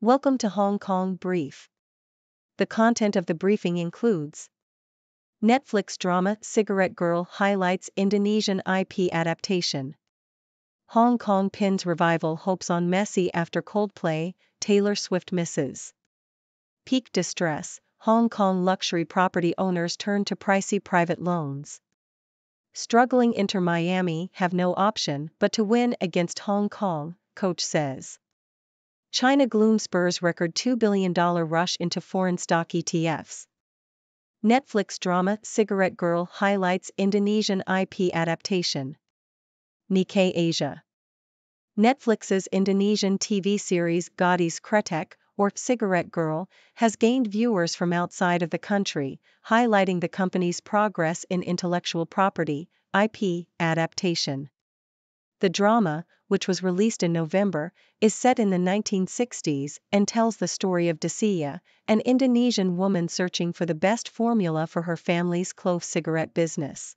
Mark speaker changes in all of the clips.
Speaker 1: Welcome to Hong Kong Brief. The content of the briefing includes Netflix drama Cigarette Girl highlights Indonesian IP adaptation. Hong Kong pins revival hopes on Messi after Coldplay, Taylor Swift misses. Peak distress, Hong Kong luxury property owners turn to pricey private loans. Struggling Inter Miami have no option but to win against Hong Kong, coach says. China gloom spurs record $2 billion rush into foreign stock ETFs. Netflix drama Cigarette Girl highlights Indonesian IP adaptation. Nikkei Asia. Netflix's Indonesian TV series Gadis Kretek, or Cigarette Girl, has gained viewers from outside of the country, highlighting the company's progress in intellectual property, IP, adaptation. The drama, which was released in November, is set in the 1960s and tells the story of Desia, an Indonesian woman searching for the best formula for her family's clove cigarette business.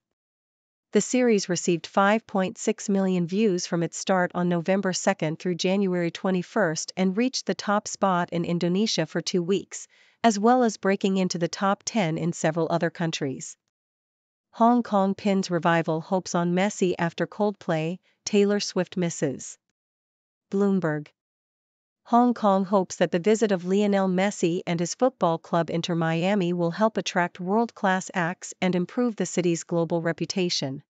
Speaker 1: The series received 5.6 million views from its start on November 2 through January 21 and reached the top spot in Indonesia for 2 weeks, as well as breaking into the top 10 in several other countries. Hong Kong pins revival hopes on Messi after Coldplay, Taylor Swift misses. Bloomberg. Hong Kong hopes that the visit of Lionel Messi and his football club Inter Miami will help attract world-class acts and improve the city's global reputation.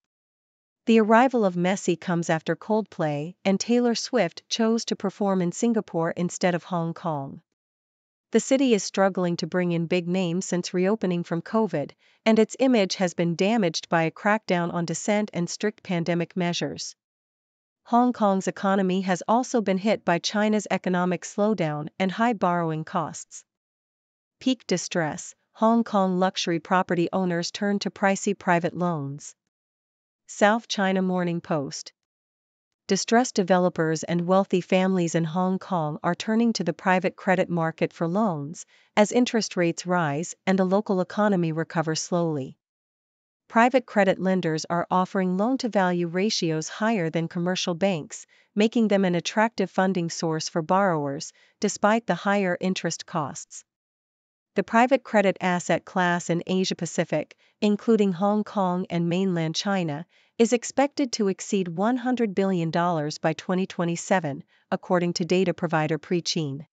Speaker 1: The arrival of Messi comes after Coldplay and Taylor Swift chose to perform in Singapore instead of Hong Kong. The city is struggling to bring in big names since reopening from COVID, and its image has been damaged by a crackdown on dissent and strict pandemic measures. Hong Kong's economy has also been hit by China's economic slowdown and high borrowing costs. Peak distress, Hong Kong luxury property owners turn to pricey private loans. South China Morning Post. Distressed developers and wealthy families in Hong Kong are turning to the private credit market for loans, as interest rates rise and the local economy recovers slowly. Private credit lenders are offering loan-to-value ratios higher than commercial banks, making them an attractive funding source for borrowers, despite the higher interest costs. The private credit asset class in Asia-Pacific, including Hong Kong and mainland China, is expected to exceed $100 billion by 2027, according to data provider Prechain.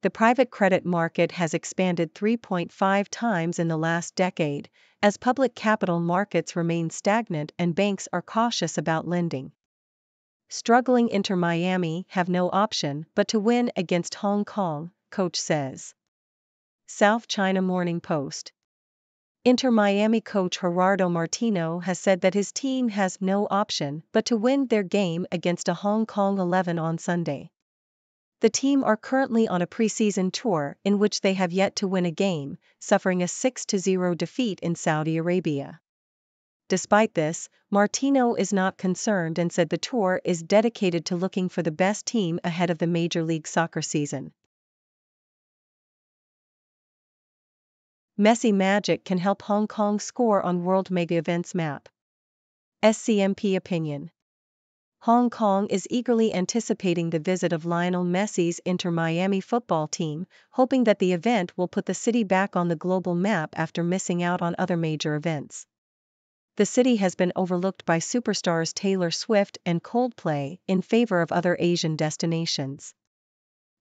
Speaker 1: The private credit market has expanded 3.5 times in the last decade, as public capital markets remain stagnant and banks are cautious about lending. Struggling Inter Miami have no option but to win against Hong Kong, coach says. South China Morning Post. Inter Miami coach Gerardo Martino has said that his team has no option but to win their game against a Hong Kong 11 on Sunday. The team are currently on a preseason tour in which they have yet to win a game, suffering a 6-0 defeat in Saudi Arabia. Despite this, Martino is not concerned and said the tour is dedicated to looking for the best team ahead of the Major League Soccer season. Messi magic can help Hong Kong score on World Mega Events map. SCMP opinion. Hong Kong is eagerly anticipating the visit of Lionel Messi's Inter Miami football team, hoping that the event will put the city back on the global map after missing out on other major events. The city has been overlooked by superstars Taylor Swift and Coldplay in favor of other Asian destinations.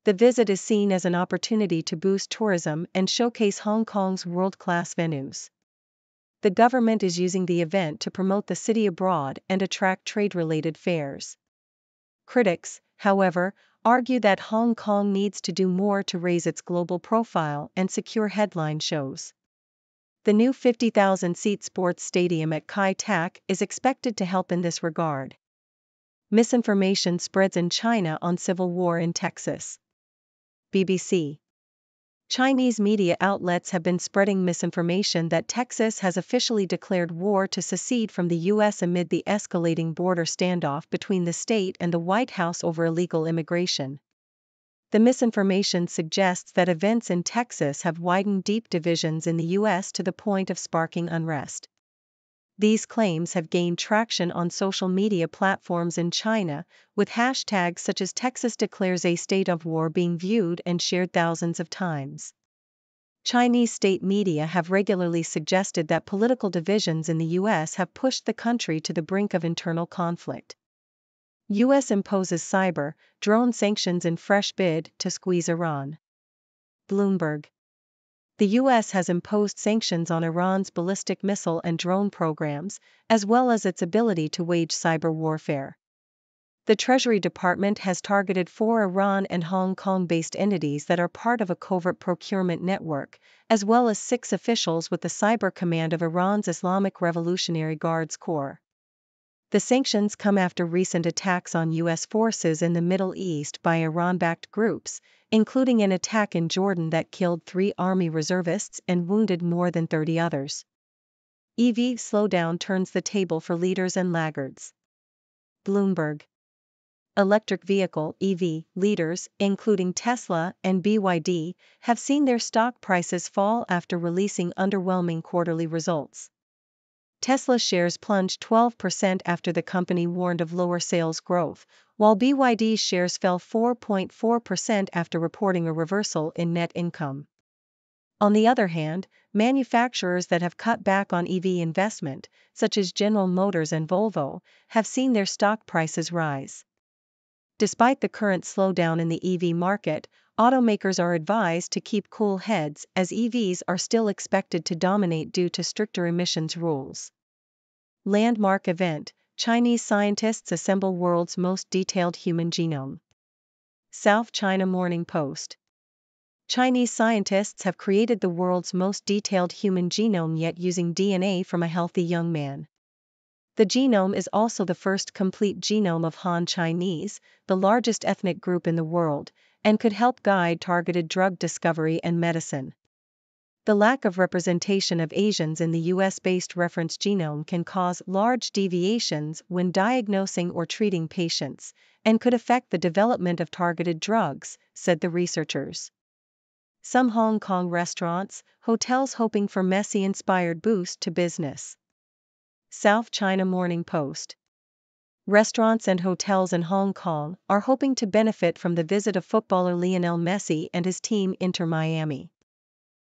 Speaker 1: The visit is seen as an opportunity to boost tourism and showcase Hong Kong's world-class venues. The government is using the event to promote the city abroad and attract trade-related fairs. Critics, however, argue that Hong Kong needs to do more to raise its global profile and secure headline shows. The new 50,000-seat sports stadium at Kai Tak is expected to help in this regard. Misinformation spreads in China on civil war in Texas. BBC. Chinese media outlets have been spreading misinformation that Texas has officially declared war to secede from the U.S. amid the escalating border standoff between the state and the White House over illegal immigration. The misinformation suggests that events in Texas have widened deep divisions in the U.S. to the point of sparking unrest. These claims have gained traction on social media platforms in China, with hashtags such as Texas declares a state of war being viewed and shared thousands of times. Chinese state media have regularly suggested that political divisions in the U.S. have pushed the country to the brink of internal conflict. U.S. imposes cyber, drone sanctions in fresh bid to squeeze Iran. Bloomberg. The U.S. has imposed sanctions on Iran's ballistic missile and drone programs, as well as its ability to wage cyber warfare. The Treasury Department has targeted 4 Iran and Hong Kong-based entities that are part of a covert procurement network, as well as 6 officials with the Cyber Command of Iran's Islamic Revolutionary Guards Corps. The sanctions come after recent attacks on U.S. forces in the Middle East by Iran-backed groups, including an attack in Jordan that killed 3 Army reservists and wounded more than 30 others. EV slowdown turns the table for leaders and laggards. Bloomberg. Electric vehicle (EV) leaders, including Tesla and BYD, have seen their stock prices fall after releasing underwhelming quarterly results. Tesla shares plunged 12% after the company warned of lower sales growth, while BYD shares fell 4.4% after reporting a reversal in net income. On the other hand, manufacturers that have cut back on EV investment, such as General Motors and Volvo, have seen their stock prices rise. Despite the current slowdown in the EV market, automakers are advised to keep cool heads as EVs are still expected to dominate due to stricter emissions rules. Landmark event: Chinese scientists assemble world's most detailed human genome. South China Morning Post. Chinese scientists have created the world's most detailed human genome yet using DNA from a healthy young man. The genome is also the first complete genome of Han Chinese, the largest ethnic group in the world, and could help guide targeted drug discovery and medicine. The lack of representation of Asians in the US-based reference genome can cause large deviations when diagnosing or treating patients, and could affect the development of targeted drugs, said the researchers. Some Hong Kong restaurants, hotels hoping for Messi-inspired boost to business. South China Morning Post. Restaurants and hotels in Hong Kong are hoping to benefit from the visit of footballer Lionel Messi and his team Inter Miami.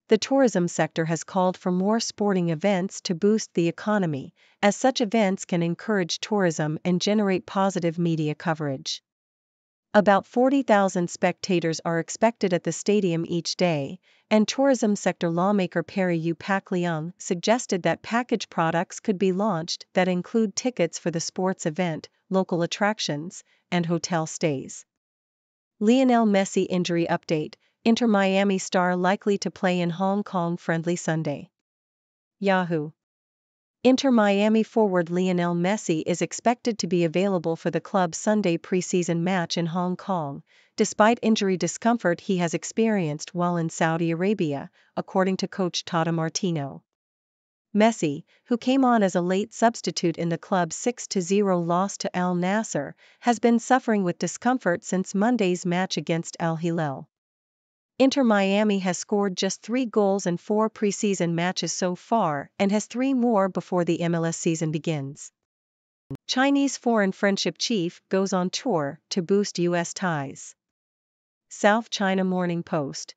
Speaker 1: The tourism sector has called for more sporting events to boost the economy, as such events can encourage tourism and generate positive media coverage. About 40,000 spectators are expected at the stadium each day, and tourism sector lawmaker Perry U. Pak Leung suggested that package products could be launched that include tickets for the sports event, local attractions, and hotel stays. Lionel Messi injury update: Inter Miami star likely to play in Hong Kong friendly Sunday. Yahoo! Inter Miami forward Lionel Messi is expected to be available for the club's Sunday preseason match in Hong Kong, despite injury discomfort he has experienced while in Saudi Arabia, according to coach Tata Martino. Messi, who came on as a late substitute in the club's 6-0 loss to Al Nassr, has been suffering with discomfort since Monday's match against Al Hilal. Inter Miami has scored just 3 goals in 4 preseason matches so far and has 3 more before the MLS season begins. Chinese foreign friendship chief goes on tour to boost U.S. ties. South China Morning Post.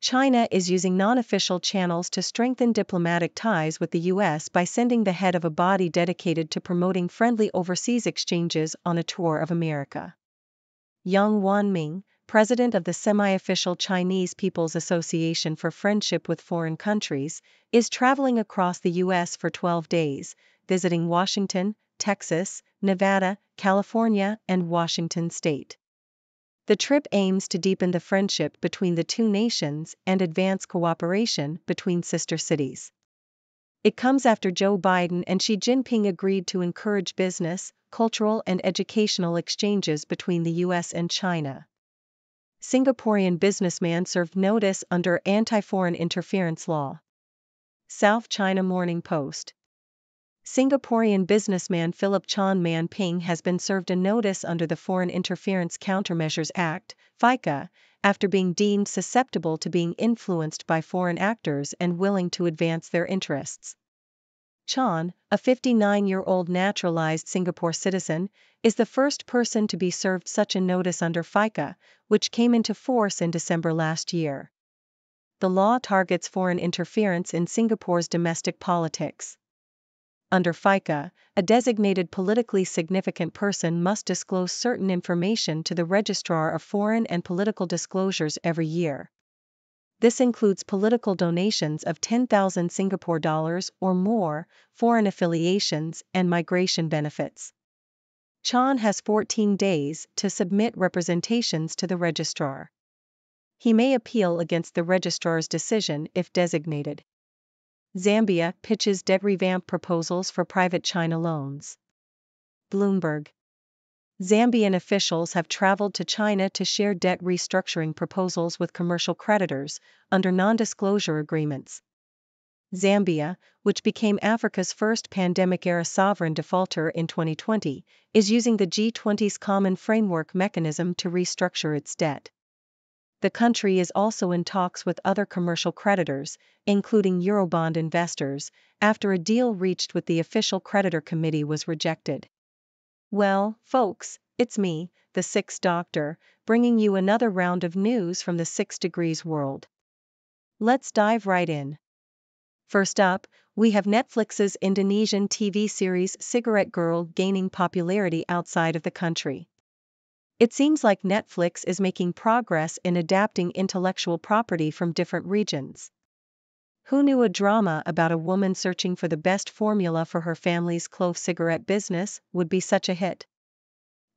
Speaker 1: China is using non-official channels to strengthen diplomatic ties with the U.S. by sending the head of a body dedicated to promoting friendly overseas exchanges on a tour of America. Yang Wanming, president of the semi-official Chinese People's Association for Friendship with Foreign Countries, is traveling across the U.S. for 12 days, visiting Washington, Texas, Nevada, California, and Washington state. The trip aims to deepen the friendship between the two nations and advance cooperation between sister cities. It comes after Joe Biden and Xi Jinping agreed to encourage business, cultural and educational exchanges between the U.S. and China. Singaporean businessman served notice under anti-foreign interference law. South China Morning Post. Singaporean businessman Philip Chan Man Ping has been served a notice under the Foreign Interference Countermeasures Act, FICA, after being deemed susceptible to being influenced by foreign actors and willing to advance their interests. Chan, a 59-year-old naturalized Singapore citizen, is the first person to be served such a notice under FICA, which came into force in December last year. The law targets foreign interference in Singapore's domestic politics. Under FICA, a designated politically significant person must disclose certain information to the Registrar of Foreign and Political Disclosures every year. This includes political donations of 10,000 Singapore dollars or more, foreign affiliations, and migration benefits. Chan has 14 days to submit representations to the registrar. He may appeal against the registrar's decision if designated. Zambia pitches debt revamp proposals for private China loans. Bloomberg. Zambian officials have traveled to China to share debt restructuring proposals with commercial creditors, under non-disclosure agreements. Zambia, which became Africa's first pandemic-era sovereign defaulter in 2020, is using the G20's Common Framework mechanism to restructure its debt. The country is also in talks with other commercial creditors, including Eurobond investors, after a deal reached with the official creditor committee was rejected. Well, folks, it's me, the Sixth Doctor, bringing you another round of news from the 6 Degrees world. Let's dive right in. First up, we have Netflix's Indonesian TV series Cigarette Girl gaining popularity outside of the country. It seems like Netflix is making progress in adapting intellectual property from different regions. Who knew a drama about a woman searching for the best formula for her family's clove cigarette business would be such a hit?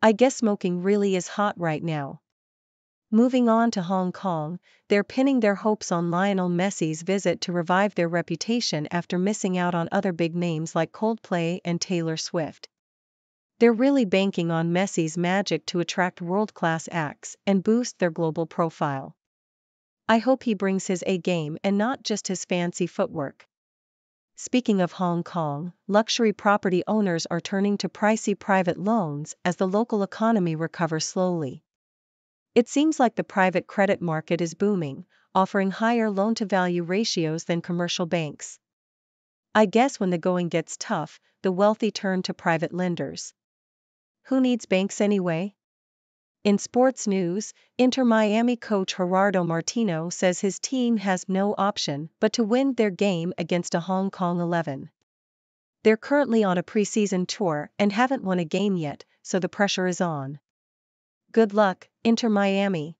Speaker 1: I guess smoking really is hot right now. Moving on to Hong Kong, they're pinning their hopes on Lionel Messi's visit to revive their reputation after missing out on other big names like Coldplay and Taylor Swift. They're really banking on Messi's magic to attract world-class acts and boost their global profile. I hope he brings his A game and not just his fancy footwork. Speaking of Hong Kong, luxury property owners are turning to pricey private loans as the local economy recovers slowly. It seems like the private credit market is booming, offering higher loan-to-value ratios than commercial banks. I guess when the going gets tough, the wealthy turn to private lenders. Who needs banks anyway? In sports news, Inter Miami coach Gerardo Martino says his team has no option but to win their game against a Hong Kong 11. They're currently on a preseason tour and haven't won a game yet, so the pressure is on. Good luck, Inter Miami.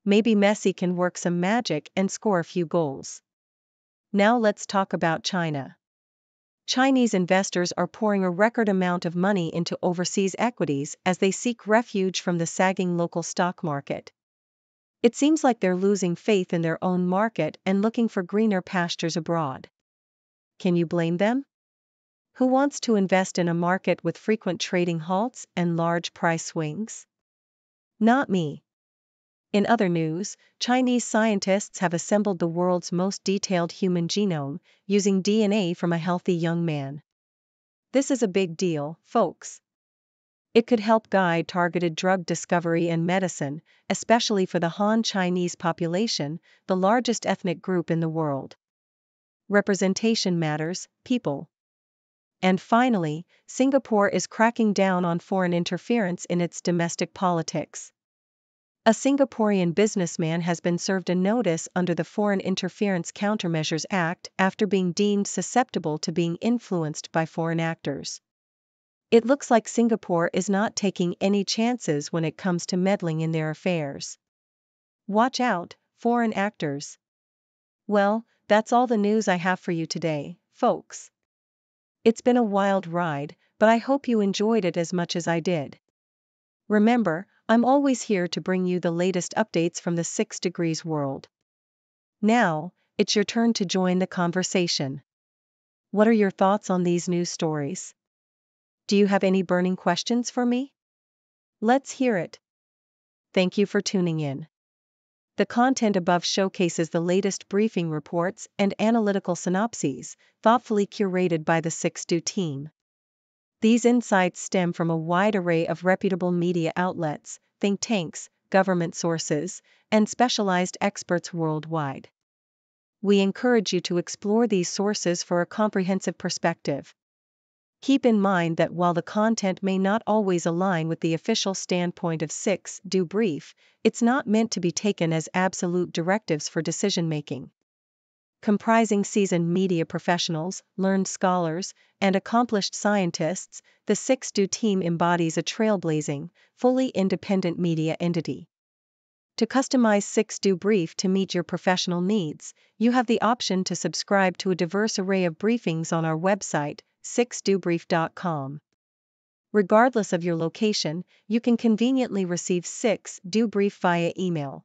Speaker 1: Maybe Messi can work some magic and score a few goals. Now let's talk about China. Chinese investors are pouring a record amount of money into overseas equities as they seek refuge from the sagging local stock market. It seems like they're losing faith in their own market and looking for greener pastures abroad. Can you blame them? Who wants to invest in a market with frequent trading halts and large price swings? Not me. In other news, Chinese scientists have assembled the world's most detailed human genome, using DNA from a healthy young man. This is a big deal, folks. It could help guide targeted drug discovery and medicine, especially for the Han Chinese population, the largest ethnic group in the world. Representation matters, people. And finally, Singapore is cracking down on foreign interference in its domestic politics. A Singaporean businessman has been served a notice under the Foreign Interference Countermeasures Act after being deemed susceptible to being influenced by foreign actors. It looks like Singapore is not taking any chances when it comes to meddling in their affairs. Watch out, foreign actors. Well, that's all the news I have for you today, folks. It's been a wild ride, but I hope you enjoyed it as much as I did. Remember, I'm always here to bring you the latest updates from the 6 Degrees world. Now, it's your turn to join the conversation. What are your thoughts on these news stories? Do you have any burning questions for me? Let's hear it. Thank you for tuning in. The content above showcases the latest briefing reports and analytical synopses, thoughtfully curated by the 6Do team. These insights stem from a wide array of reputable media outlets, think tanks, government sources, and specialized experts worldwide. We encourage you to explore these sources for a comprehensive perspective. Keep in mind that while the content may not always align with the official standpoint of 6Do Brief, it's not meant to be taken as absolute directives for decision-making. Comprising seasoned media professionals, learned scholars, and accomplished scientists, the 6Do team embodies a trailblazing, fully independent media entity. To customize 6Do Brief to meet your professional needs, you have the option to subscribe to a diverse array of briefings on our website, 6dobrief.com. Regardless of your location, you can conveniently receive 6Do Brief via email.